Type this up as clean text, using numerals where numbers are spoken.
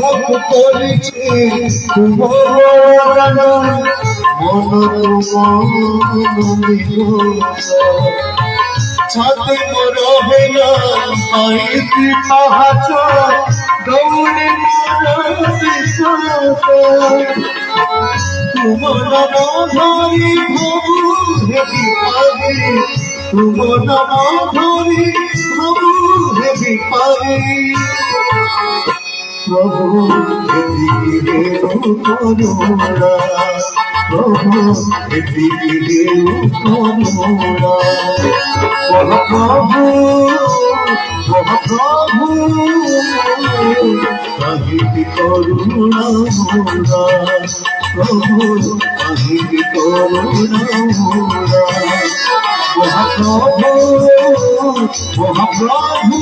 হক করেছে তোমার মন ছাতে রবে না আইতি পাহাচ দৌড়ে তোমার ধরি ভবু হেবি পারি তোমার ধরি ভবু হেবি পারি প্রভু এদিকে করুণা প্রভু এদিকে করুণা প্রভু প্রভু আহিবি করুণা প্রভু আহিবি করুণা মহাপ্রভু মহাপ্রভু